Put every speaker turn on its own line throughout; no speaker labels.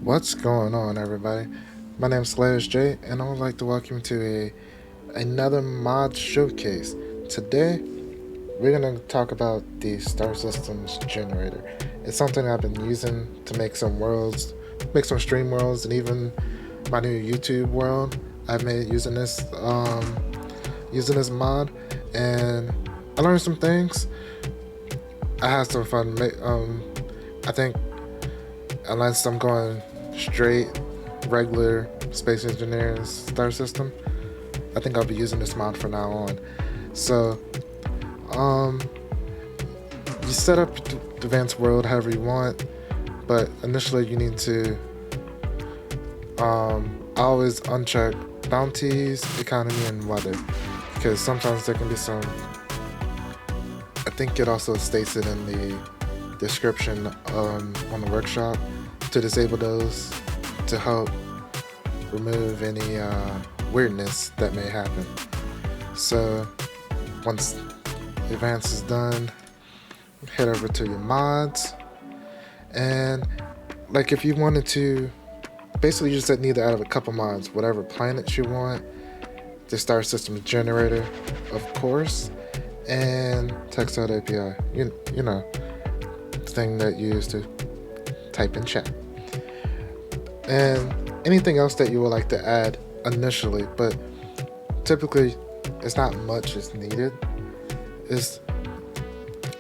What's going on, everybody? My name is J, and I would like to welcome you to another mod showcase. Today, we're going to talk about the Star Systems generator. It's something I've been using to make some worlds, make some stream worlds, and even my new YouTube world I've made using this mod, and I learned some things. I had some fun. I think unless I'm going straight regular space engineering star system, I think I'll be using this mod from now on. So, um, you set up the advanced world however you want, but initially you need to always uncheck bounties, economy, and weather, because sometimes there can be some. I think it also states it in the description on the workshop to disable those to help remove any weirdness that may happen. So once advance is done, head over to your mods, and like if you wanted to, basically you just need to add a couple mods, whatever planets you want, the star system generator, of course, and text out API. You know, the thing that you use to type in chat. And anything else that you would like to add initially, but typically it's not much is needed, is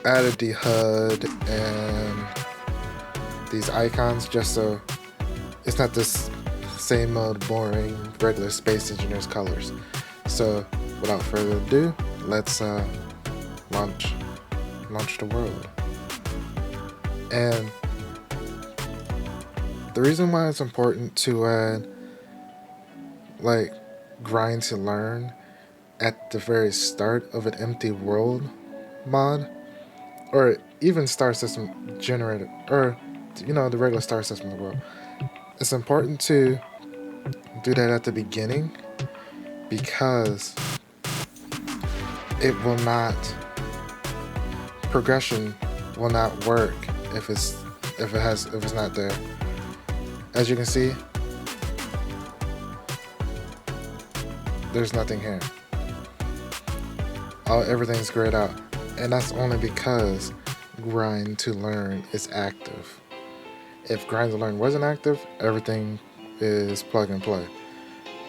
added the HUD and these icons just so it's not this same old boring regular space engineers colors. So without further ado, let's launch the world. And the reason why it's important to add like grind to learn at the very start of an empty world mod, or even star system generator, or the regular star system of the world, it's important to do that at the beginning because it will not progression will not work if it's not there. As you can see, there's nothing here. Everything's grayed out, and that's only because grind to learn is active. If grind to learn wasn't active, everything is plug and play.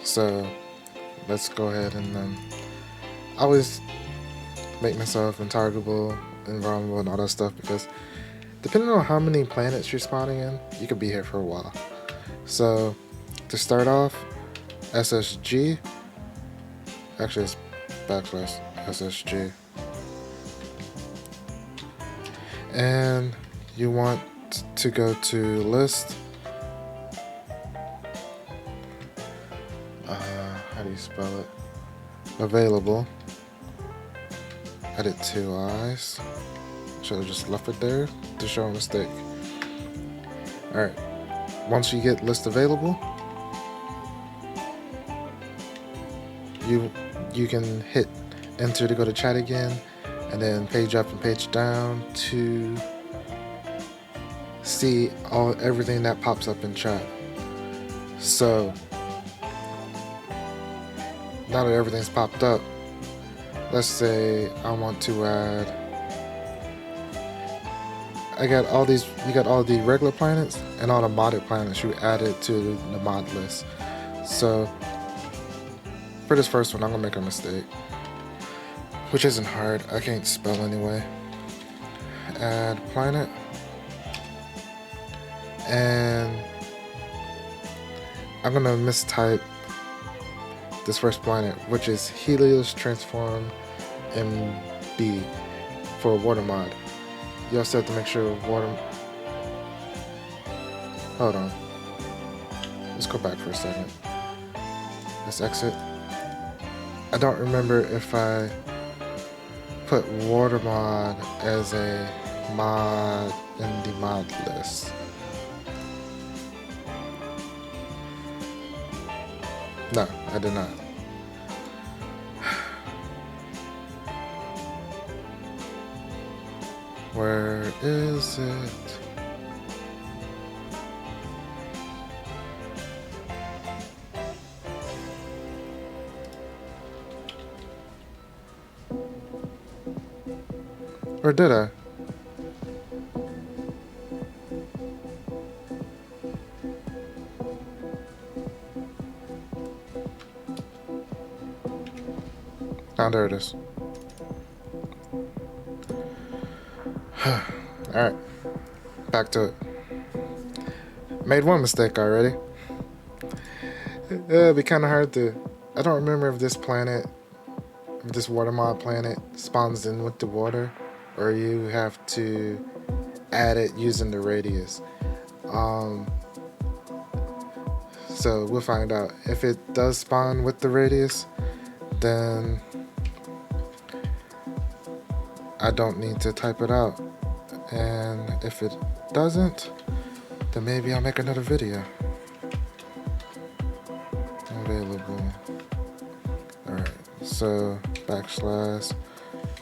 So let's go ahead and always make myself intargetable, invulnerable, and all that stuff, because depending on how many planets you're spawning in, you could be here for a while. So to start off, SSG, actually it's backslash SSG, and you want to go to list, how do you spell it, available, edit 2 eyes, should have just left it there to show a mistake. Alright, once you get list available, you can hit enter to go to chat again, and then page up and page down to see everything that pops up in chat. So now that everything's popped up, let's say I want to add, you got all the regular planets and all the modded planets you added to the mod list. So for this first one, I'm gonna make a mistake, which isn't hard. I can't spell anyway. Add planet, and I'm gonna mistype this first planet, which is Helios Transform MB for water mod. You also have to make sure water. Hold on. Let's go back for a second. Let's exit. I don't remember if I put water mod as a mod in the mod list. No, I did not. Where is it? Or did I? Ah, there it is. Alright, back to it. Made one mistake already. It'd be kind of hard to... I don't remember if this planet, if this water mod planet spawns in with the water, or you have to add it using the radius. So we'll find out. If it does spawn with the radius, then I don't need to type it out. And if it doesn't, then maybe I'll make another video. Available. Alright, so backslash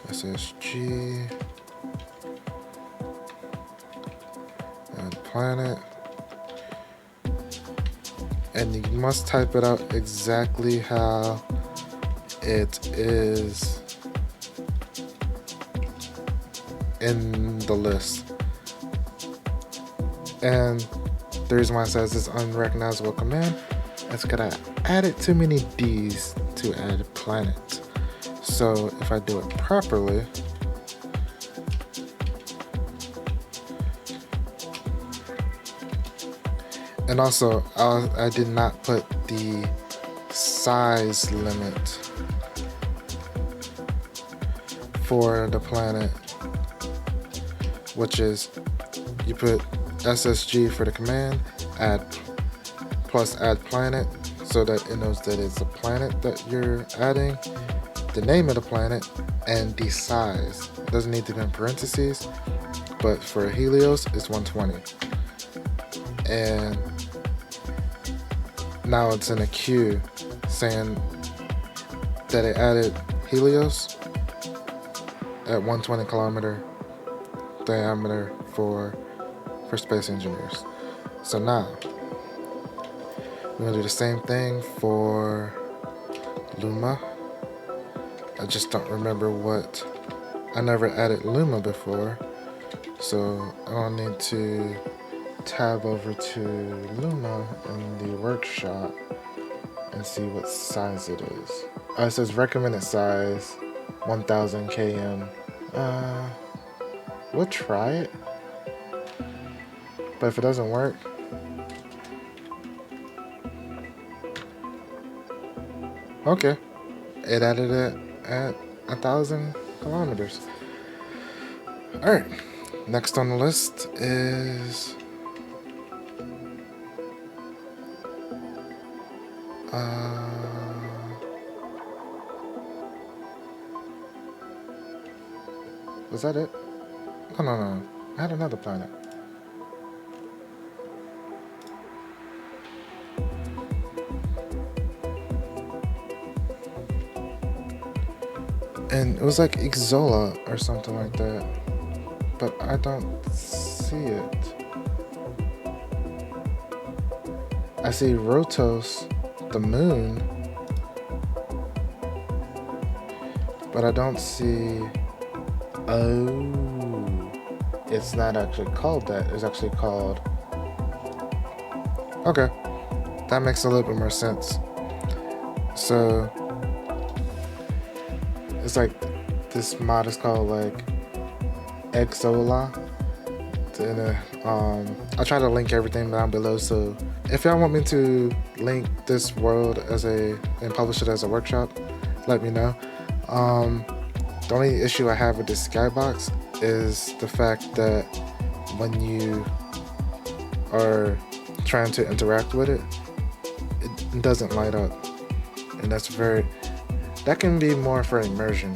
SSG add planet. And you must type it out exactly how it is in the list. And the reason why it says it's unrecognizable command is because I added too many D's to add a planet. So if I do it properly, and also I did not put the size limit for the planet, which is you put SSG for the command, add planet, so that it knows that it's a planet that you're adding, the name of the planet, and the size. It doesn't need to be in parentheses, but for Helios it's 120. And now it's in a queue saying that it added Helios at 120 kilometer diameter for space engineers. So now we're gonna do the same thing for Luma. I just don't remember what. I never added Luma before, so I'll need to tab over to Luma in the workshop and see what size it is. It says recommended size 1000 km. We'll try it, but if it doesn't work, okay, it added it at 1000 kilometers. Alright, next on the list is was that it? No. I had another planet. And it was like Ixola or something like that. But I don't see it. I see Rotos, the moon. But I don't see... Oh, it's not actually called that. It's actually called... Okay, that makes a little bit more sense. So it's like this mod is called like Exola. I'll try to link everything down below. So if y'all want me to link this world and publish it as a workshop, let me know. The only issue I have with this skybox is the fact that when you are trying to interact with it, it doesn't light up, and that can be more for immersion.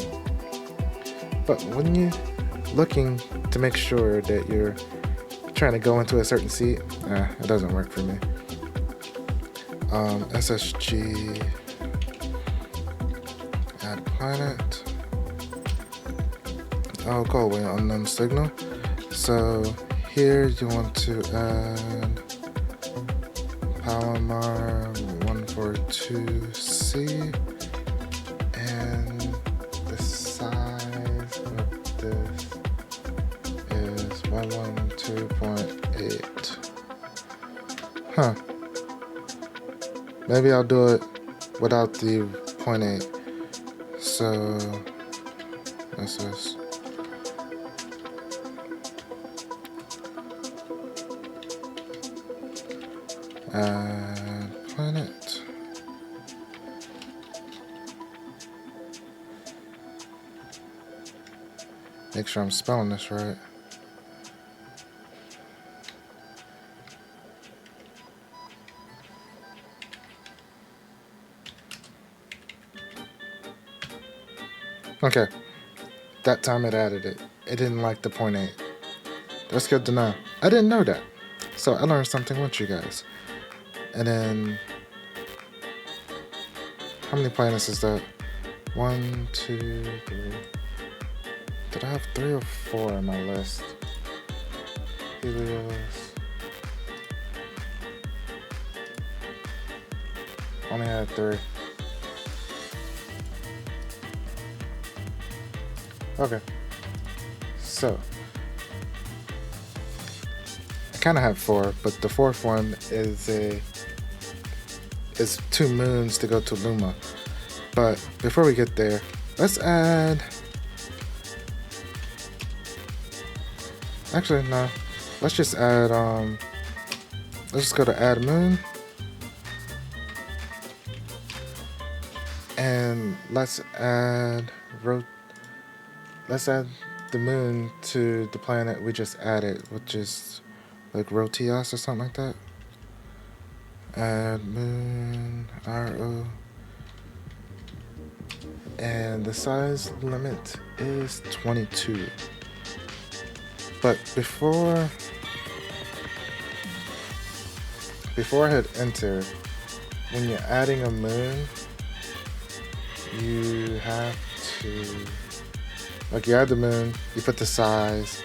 But when you're looking to make sure that you're trying to go into a certain seat, it doesn't work for me. SSG add planet. I'll go away unknown signal. So here you want to add Palomar 142C, and the size of this Huh. Maybe I'll do it without the 0.8. So what's this? Planet. Make sure I'm spelling this right. Okay, that time it added it. It didn't like the 0.8. That's good to know. I didn't know that. So I learned something with you guys. And then, how many planets is that? 1, 2, 3. Did I have 3 or 4 on my list? Helios. Only had 3. Okay. So, I kind of have 4, but the 4th one is 2 moons to go to Luma. But before we get there, let's add. Actually, no. Let's just add. Let's just go to add moon, and let's add the moon to the planet we just added, which is like Rotias or something like that. Add moon RO. And the size limit is 22. But before I hit enter, when you're adding a moon, you have to, like, you add the moon, you put the size,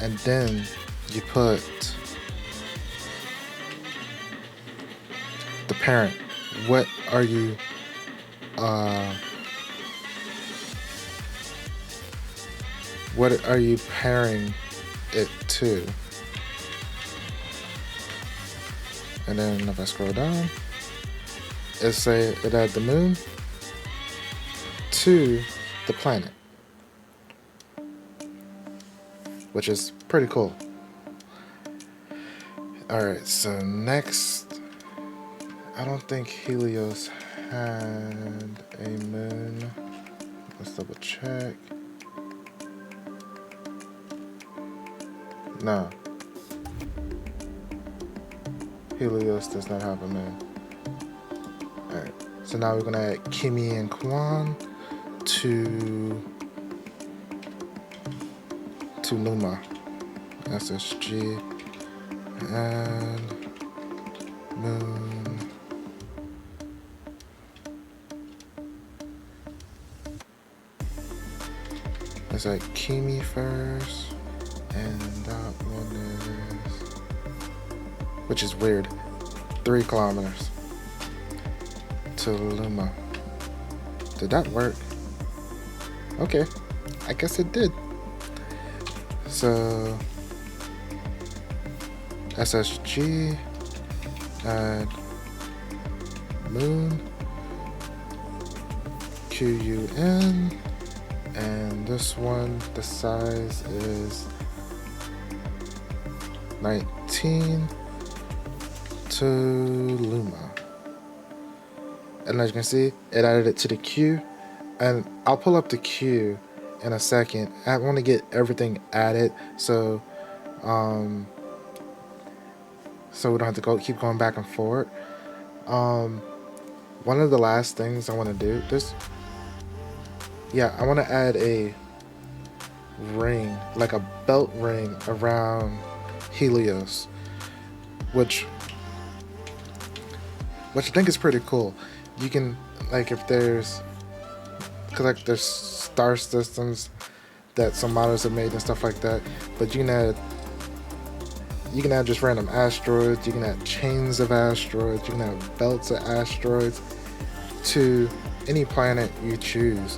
and then you put the parent. What are you pairing it to? And then if I scroll down, it add the moon to the planet, which is pretty cool. Alright, so next, I don't think Helios had a moon. Let's double check. No. Helios does not have a moon. Alright, so now we're gonna add Kimi and Kwan to Luma. SSG and moon. Let's add Kimi first, and that one is, which is weird, 3 kilometers to Luma. Did that work? Okay, I guess it did. So SSG, add moon, QUN, and this one, the size is 19 to Luma. And as you can see, it added it to the queue, and I'll pull up the queue in a second. I want to get everything added, so we don't have to keep going back and forth. One of the last things I want to do, I want to add a ring, like a belt ring around Helios, which I think is pretty cool. You can, like, if there's star systems that some models have made and stuff like that, but you can add just random asteroids, you can add chains of asteroids, you can add belts of asteroids to any planet you choose.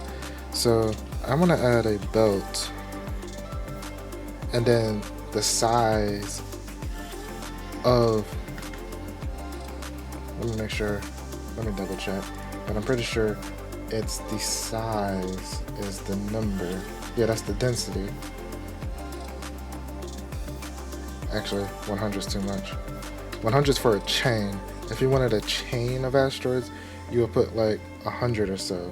So I'm gonna add a belt, and then the size of Let me make sure. Let me double check. But I'm pretty sure it's the size is the number. Yeah, that's the density. Actually, 100 is too much. 100 is for a chain. If you wanted a chain of asteroids, you would put like 100 or so.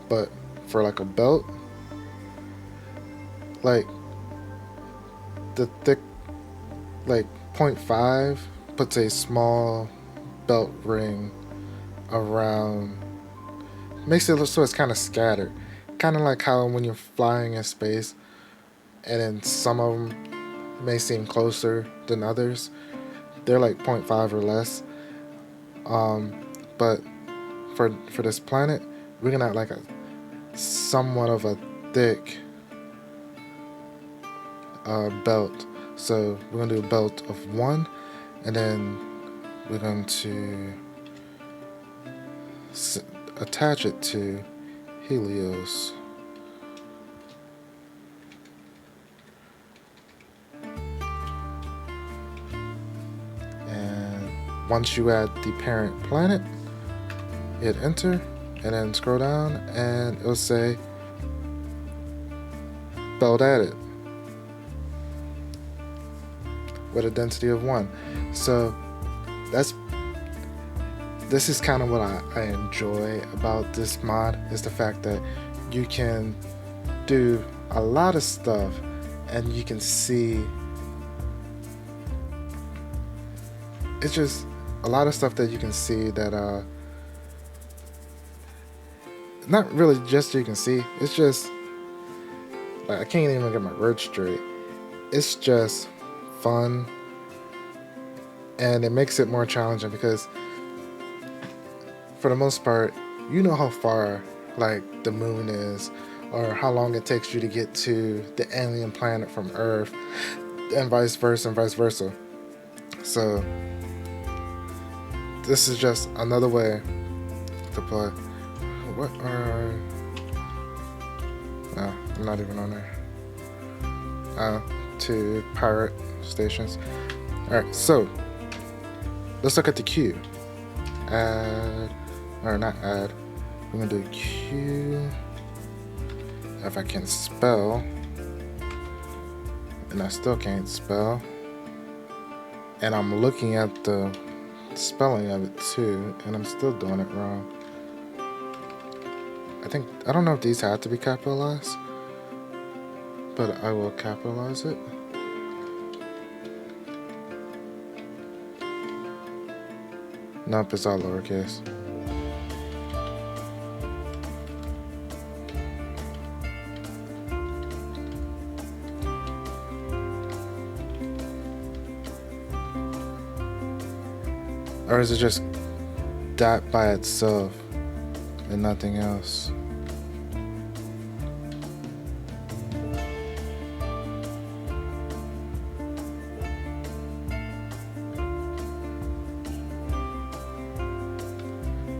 But for like a belt, like the thick, like 0.5 puts a small belt ring around, makes it look so it's kind of scattered. Kind of like how when you're flying in space and then some of them may seem closer than others. They're like 0.5 or less. But for this planet, we're gonna have like a somewhat of a thick belt. So we're gonna do a belt of 1, and then we're going to attach it to Helios. Once you add the parent planet, hit enter, and then scroll down, and it'll say belt added with a density of 1. So this is kind of what I enjoy about this mod, is the fact that you can do a lot of stuff and you can see it's just a lot of stuff that you can see that not really just you can see, it's just like I can't even get my words straight. It's just fun, and it makes it more challenging because for the most part you know how far like the moon is or how long it takes you to get to the alien planet from Earth, and vice versa. So this is just another way to play. What are... No, I'm not even on there. To pirate stations. Alright, so let's look at the queue. Add, or not add. We're gonna do queue. If I can spell, and I still can't spell, and I'm looking at the spelling of it too, and I'm still doing it wrong. I don't know if these have to be capitalized, but I will capitalize it. Nope, it's all lowercase. Or is it just that by itself and nothing else?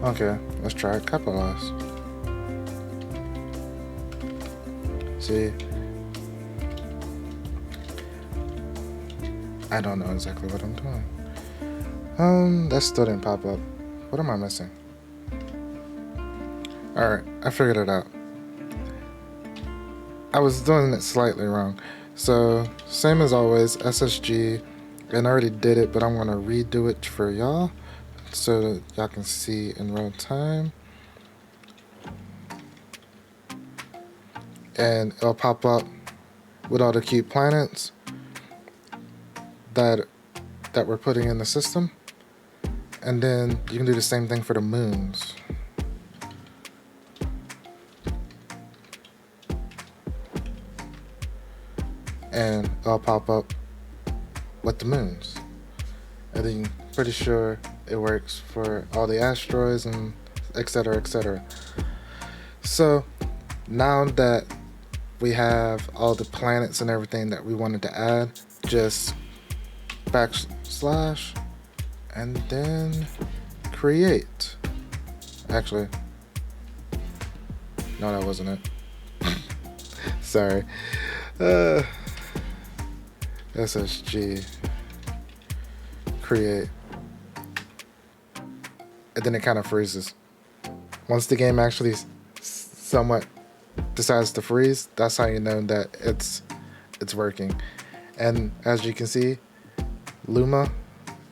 Okay, let's try it capitalized. See? I don't know exactly what I'm doing. That still didn't pop up. What am I missing? Alright, I figured it out. I was doing it slightly wrong. So, same as always, SSG, and I already did it, but I'm gonna redo it for y'all so that y'all can see in real time. And it'll pop up with all the key planets that we're putting in the system. And then you can do the same thing for the moons. And it'll pop up with the moons. And then pretty sure it works for all the asteroids and etc, etc. So now that we have all the planets and everything that we wanted to add, just backslash and then create. Actually, no, that wasn't it. Sorry. SSG create. and then it kind of freezes. Once the game actually somewhat decides to freeze, that's how you know that it's working. And as you can see, Luma,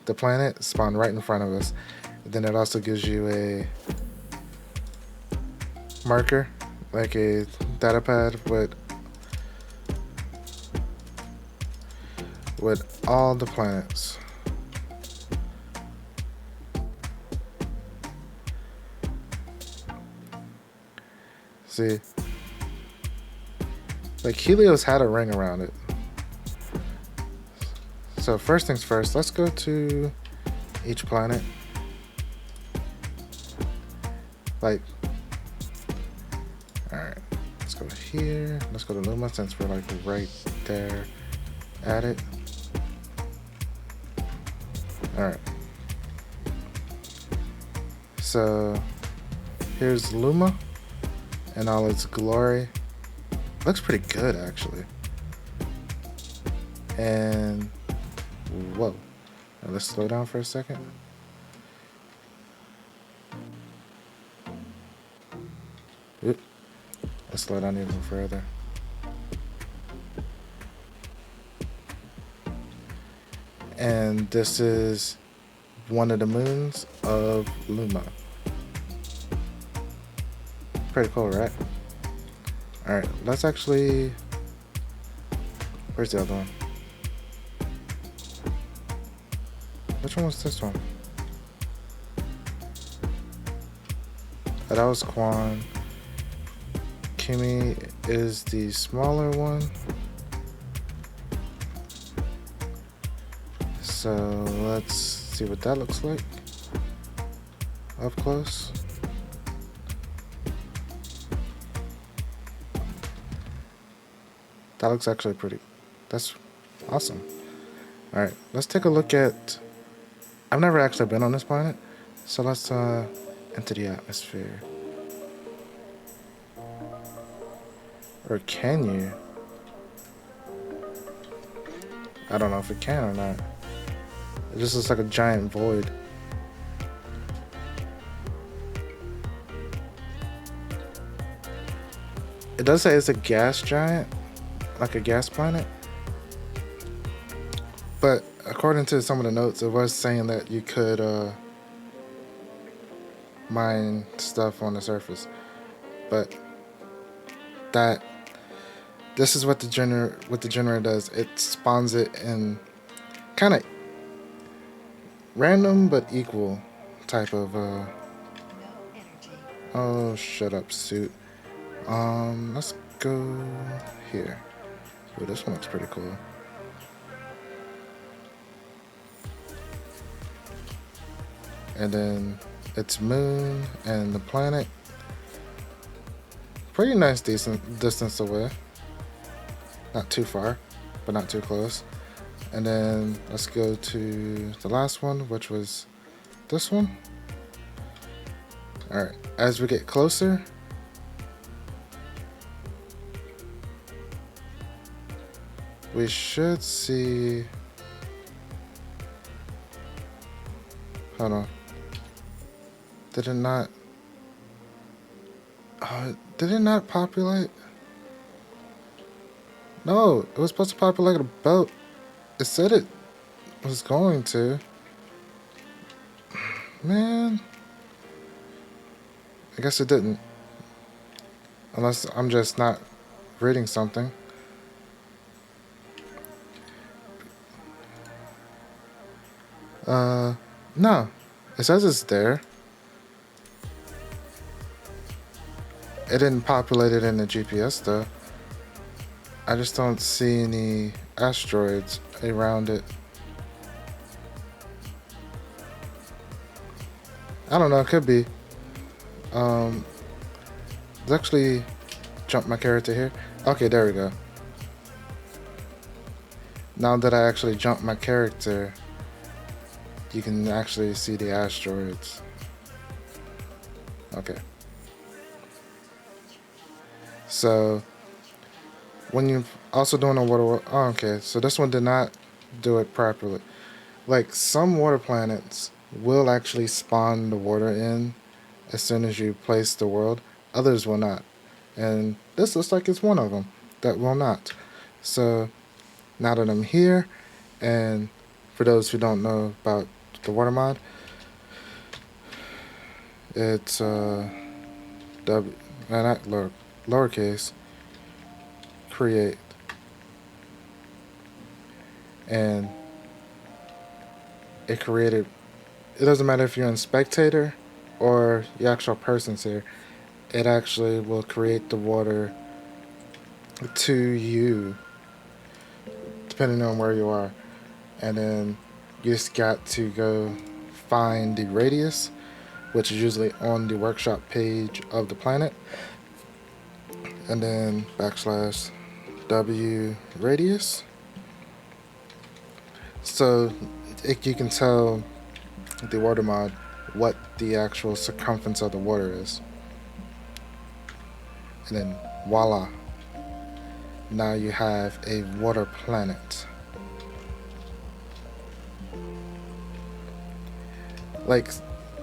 the planet, spawned right in front of us. And then it also gives you a marker, like a data pad with all the planets. See, like Helios had a ring around it. So first things first, let's go to each planet. Like, alright, let's go here. Let's go to Luma since we're like right there at it. Alright. So here's Luma in all its glory. Looks pretty good actually. And whoa. Now let's slow down for a second. Oop. Let's slow down even further. And this is one of the moons of Luma. Pretty cool, right? Alright, let's actually... Where's the other one? Which one was this one? Oh, that was Quan. Kimi is the smaller one. So let's see what that looks like up close. That looks actually pretty. That's awesome. Alright, let's take a look at... I've never actually been on this planet, so let's enter the atmosphere. Or can you? I don't know if it can or not. It just looks like a giant void. It does say it's a gas giant, like a gas planet. But according to some of the notes, it was saying that you could mine stuff on the surface. But this is what the generator does. It spawns it in kind of random but equal type of oh, shut up, suit. Let's go here. Ooh, this one looks pretty cool. And then its moon and the planet. Pretty nice, decent distance away. Not too far, but not too close. And then let's go to the last one, which was this one. Alright, as we get closer, we should see... Hold on. Did it not... did it not populate? No, it was supposed to populate about... It said it was going to. Man. I guess it didn't. Unless I'm just not reading something. No. It says it's there. It didn't populate it in the GPS though. I just don't see any asteroids around it. I don't know, it could be. Let's actually jump my character here. Okay, there we go. Now that I actually jumped my character, you can actually see the asteroids. Okay. So when you're also doing a water, oh, okay, so this one did not do it properly. Like some water planets, will actually spawn the water in as soon as you place the world. Others will not. And this looks like it's one of them that will not. So now that I'm here, and for those who don't know about the water mod, it's W, not lowercase, create. And it created, it doesn't matter if you're in spectator or the actual person's here, it actually will create the water to you depending on where you are. And then you just got to go find the radius, which is usually on the workshop page of the planet, and then backslash W radius. So you can tell the water mod what the actual circumference of the water is. And then voila, now you have a water planet. Like,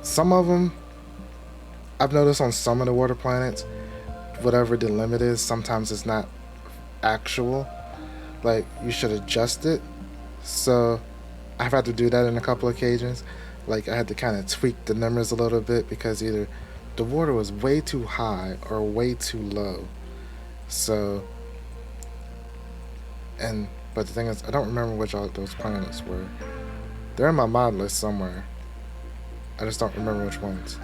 some of them, I've noticed on some of the water planets, whatever the limit is, sometimes it's not actual. Like, you should adjust it. So I've had to do that in a couple of occasions. Like, I had to kind of tweak the numbers a little bit because either the water was way too high or way too low. So, but the thing is, I don't remember which all those planets were. They're in my mod list somewhere. I just don't remember which ones.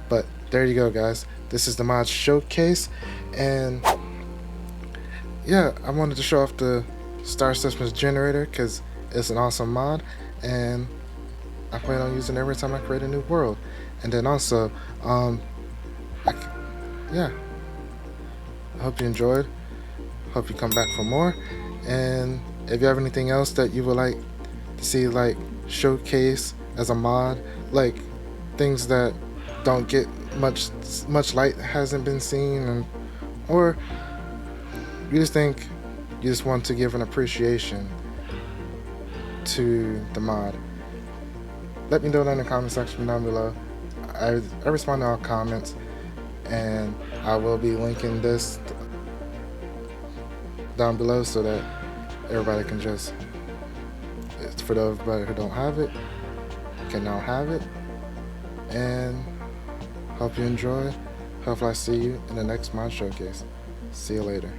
But there you go, guys. This is the mod showcase. And yeah, I wanted to show off the Star Systems generator because it's an awesome mod. And I plan on using it every time I create a new world. And then also, yeah. I hope you enjoyed. Hope you come back for more. And if you have anything else that you would like to see, like, showcase as a mod, like things that don't get much light, hasn't been seen, and or you just want to give an appreciation to the mod, let me know that in the comment section down below. I respond to all comments, and I will be linking this down below so that everybody can just, it's for those who don't have it, can now have it. And hope you enjoy. Hope I see you in the next mod showcase. See you later.